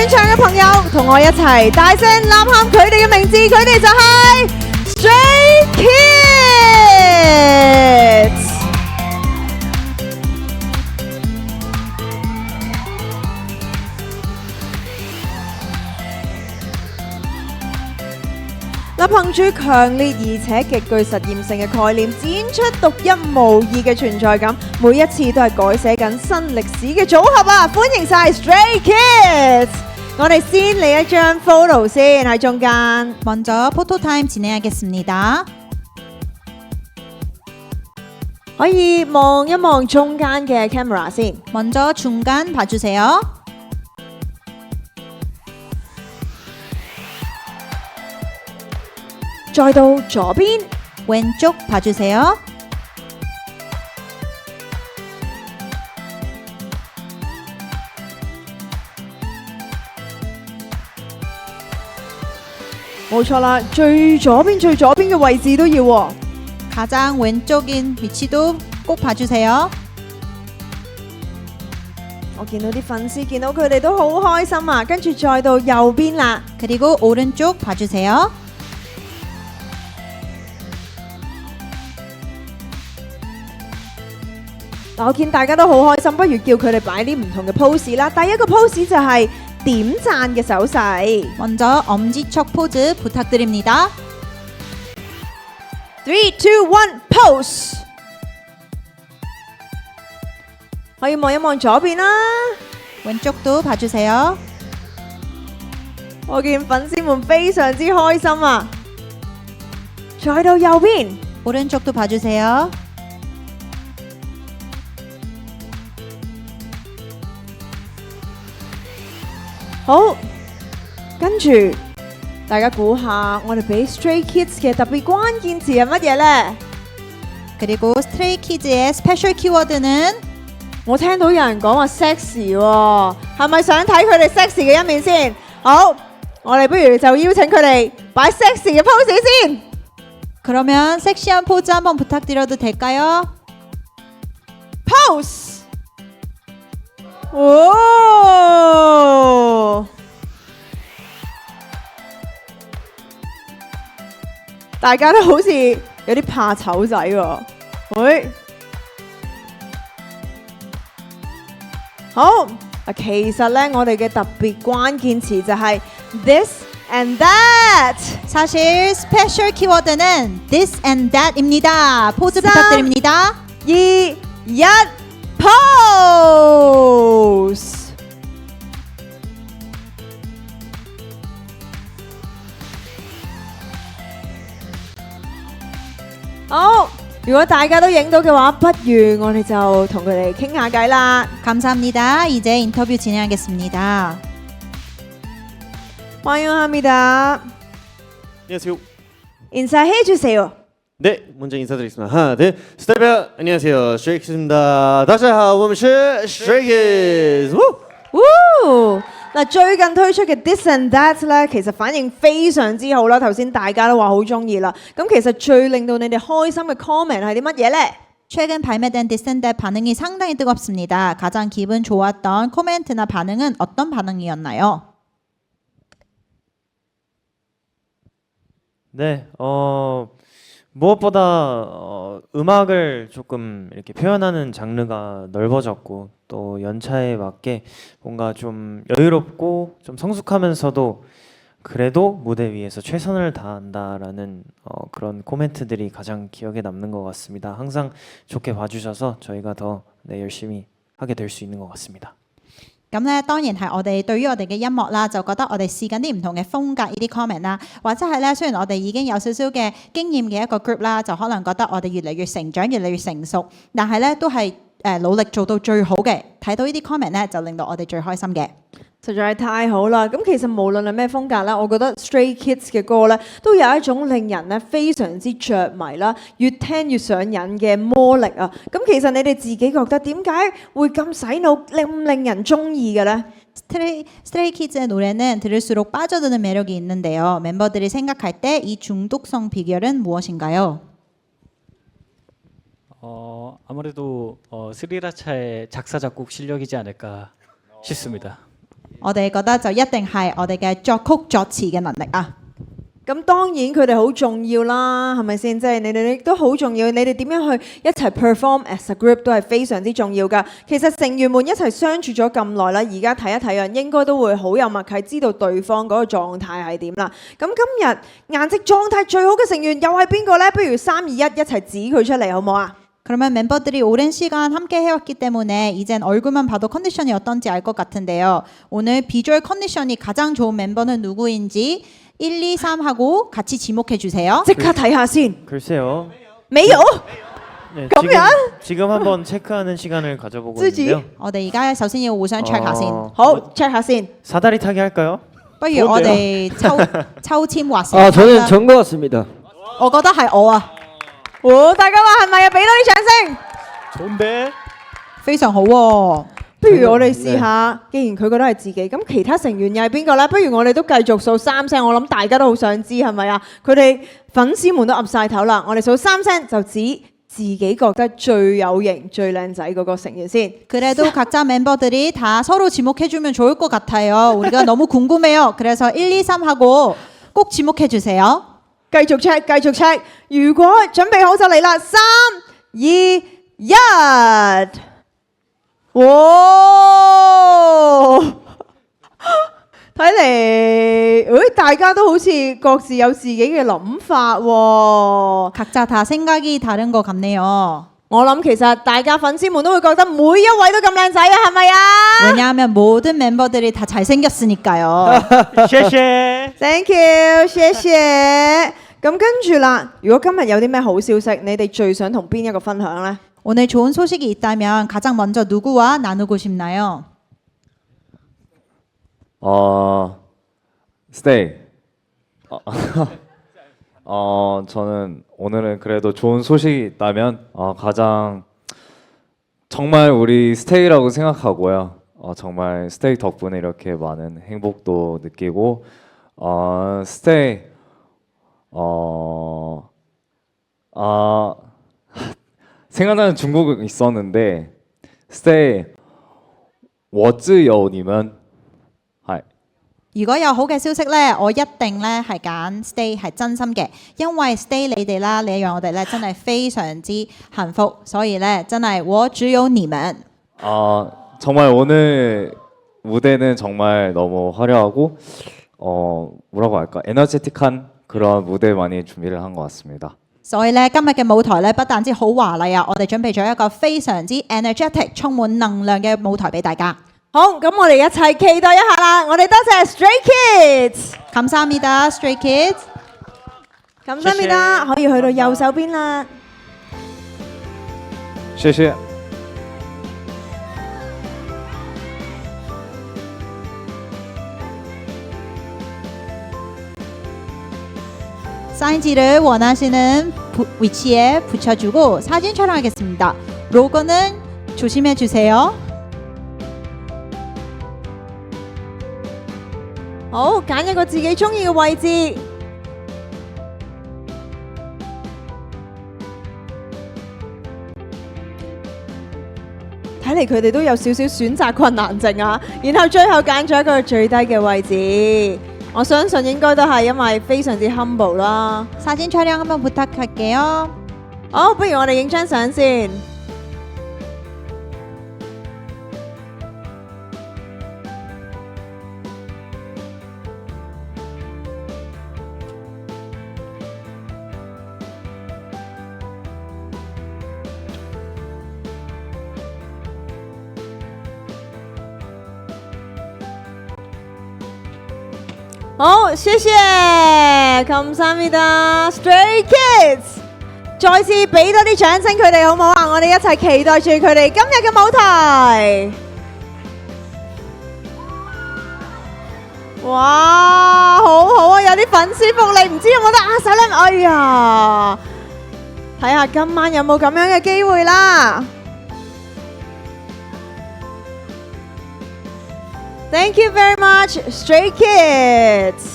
現場嘅朋友，同我一齊大聲吶喊佢哋嘅名字，佢哋就係 Stray Kids。憑住強烈而且極具實驗性嘅概念，展出獨一無二嘅存在感，每一次都係改寫緊新歷史嘅組合啊！歡迎晒 Stray Kids！ 我哋先嚟一張 photo 先喺中間。먼저 포토 타임 진행하겠습니다. 可以望一望中間嘅 camera 先。 먼저 중간 봐주세요.再到左邊， 왼쪽 봐주세요.冇錯啦，最左邊嘅位置都要喎。 가장 왼쪽인 위치도 꼭 봐주세요. 我見到啲粉絲見到佢哋都好開心啊！跟住再到右邊啦， 그리고 오른쪽 봐주세요.我見大家都好開心，不如叫佢哋擺啲唔同嘅 pose 啦。第一個 pose 就係點讚嘅手勢。 먼저 엄지척 포즈 부탁드립니다. 3, 2, 1, pose。 可以望一望左邊啦。 왼쪽도 봐주세요. 我見粉絲們非常之開心啊！再到右邊， 오른쪽도 봐주세요.好，跟住大家估下，我哋俾 Stray Kids 嘅特別關鍵詞係乜嘢呢？ 그리고 스트레이 키즈의 스페셜 키워드는 我聽到有人講話 sexy 喎，係咪想睇佢哋 sexy 嘅一面先？好，我哋不如就邀請佢哋擺 sexy 嘅 pose 先。 그러면 섹시한 포즈 한번 부탁드려도 될까요? pose。 哦，大家都好似有啲怕醜仔喎。喂，好啊，其實呢，我哋嘅特別關鍵詞就係 this and that。 사실 스페셜 키워드는 this and that입니다. 포즈 부탁드립니다. 2, 1, pose。 好，如果大家都影到嘅話，不如我哋就同佢哋傾下偈啦。 감사합니다. 이제 인터뷰 진행하겠습니다. 환영합니다. 안녕하세요. 인사해 주세요. 네, 먼저 인사드리겠습니다. 하나, 둘, 스타일베어 안녕하세요. 스트레이키즈입니다. 大家好，我們是 Stray Kids。 嗱，最近推出嘅 This and That 咧，其實反應非常之好啦。頭先大家都話好中意啦。咁其實最令到你哋開心嘅 comment 係啲乜嘢呢？ 최근 발매된 This and That 반응이 상당히 뜨겁습니다. 가장 기분 좋았던 코멘트나 반응은 어떤 반응이었나요? 네, 무엇보다 음악을 조금 이렇게 표현하는 장르가 넓어졌고 또 연차에 맞게 뭔가 좀 여유롭고 좀 성숙하면서도 그래도 무대 위에서 최선을 다한다라는 그런 코멘트들이 가장 기억에 남는 것 같습니다. 항상 좋게 봐주셔서 저희가 더 열심히 하게 될 수 있는 것 같습니다. 咁咧，當然係我哋對於我哋嘅音樂啦，就覺得我哋試緊啲唔同嘅風格呢啲 comment 啦，或者係咧，雖然我哋已經有少少嘅經驗嘅一個 group 啦，就可能覺得我哋越嚟越成長，越嚟越成熟，但係咧都係努力做到最好嘅。睇到呢啲 comment 咧，就令到我哋最開心嘅。實在係太好啦！咁其實無論係咩風格咧，我覺得 Stray Kids 嘅歌咧，都有一種令人咧非常之着迷啦，越聽越上癮嘅魔力啊！咁其實你哋自己覺得點解會咁洗腦，令人中意嘅咧？ 스트레이 키즈의 노래는 들을수록 빠져드는 매력이 있는데요. 멤버들이 생각할 때 이 중독성 비결은 무엇인가요? 아무래도 스리라차의 작사 작곡 실력이지 않을까 싶습니다. 我哋覺得就一定係我哋嘅作曲作詞嘅能力啊。咁當然佢哋好重要啦，係咪先？即係你哋都好重要，你哋點樣去一齊 perform as a group 都係非常之重要㗎。其實成員們一齊相處咗咁耐啦，而家睇一睇啊，應該都會好有默契，知道對方嗰個狀態係點啦。咁今日顏值狀態最好嘅成員又係邊個呢？不如3、2、1一齊指佢出嚟好唔好啊？ 그러면 멤버들이 오랜 시간 함께 해왔기 때문에 이젠 얼굴만 봐도 컨디션이 어떤지 알 것 같은데요. 오늘 비주얼 컨디션이 가장 좋은 멤버는 누구인지 1, 2, 3 하고 같이 지목해 주세요. 即刻睇下先。 글쎄요. 沒有？ 네, 그러면? 지금 한번 체크하는 시간을 가져보고 쓰지? 있는데요. 我哋而家首先要互相 check 下先，好 check 下先。 사다리 타기 할까요? 不如我哋抽籤劃成。 아 저는 전 것 같습니다. 我覺得係我啊，大家話係咪啊？俾多啲掌聲。 좋은데? 非常好喎。不如我哋試下，既然佢覺得係自己，咁其他成員又係邊個呢？不如我哋都繼續數3聲，我諗大家都好想知係咪啊？佢哋粉絲們都岌晒頭啦，我哋數3聲就指自己覺得最有型、最靚仔嗰個成員先。 그래도 각자 멤버들이 다 서로 지목해주면 좋을 것 같아요. 우리가 너무 궁금해요. 그래서 1, 2, 3 하고 꼭 지목해 주세요. 繼續 check，繼續 check。如果準備好就嚟啦，3、2、1。哇！睇嚟，大家都好似各自有自己嘅諗法喎。 각자 다 생각이 다른 것 같네요. 我諗其實大家粉絲們都會覺得每一位都咁靚仔啊，係咪啊 왜냐하면 모든 멤버들이 다 잘생겼으니까요. 謝謝。 ？Thank you，謝謝。咁跟住啦，如果今日有啲咩好消息，你哋最想同邊一個分享呢？ 오늘 좋은 소식이 있다면 가장 먼저 누구와 나누고 싶나요? 스테이. 저는 오늘은 그래도 좋은 소식이 있다면 가장 정말 우리 스테이라고 생각하고요. 정말 스테이 덕분에 이렇게 많은 행복도 느끼고 스테이 생각나는 중국어 있었는데 스테이 워즈여우님은 如果有好嘅消息呢，我一定呢係揀 Stay 係真心嘅，因為 Stay 你哋啦，你讓我哋呢真係非常之幸福，所以呢真係我只有你們。 정말 오늘 무대는 정말 너무 화려하고 뭐라고 할까 에너제틱한 그런 무대 많이 준비를 한 것 같습니다. 所以呢，今日嘅舞台呢，不但止好華麗啊，我哋準備咗一個非常之 energetic、充滿能量嘅舞台俾大家。 好，咁我哋一齊期待一下啦！我哋多謝 Stray Kids， 감사합니다, Stray Kids。 감사합니다，可以去到右手邊啦。 謝謝。 사인지를 원하시는 위치에 붙여주고 사진 촬영하겠습니다. 로고는 조심해 주세요. 好，揀一個自己中意嘅位置。睇嚟佢哋都有少少選擇困難症啊，然後最後揀咗一個最低嘅位置。我相信應該都係因為非常之 humble 啦。 사진 촬영 한번 부탁할게요. 好，不如我哋影張相先。 好，謝謝，감사합니다 Stray Kids， 再次俾多啲掌聲佢哋好唔好啊？我哋一齊期待住佢哋今日嘅舞台。哇，好好啊！有啲粉絲福利，唔知有冇得握手呢？哎呀，睇下今晚有冇咁樣嘅機會啦。Thank you very much, Stray Kids.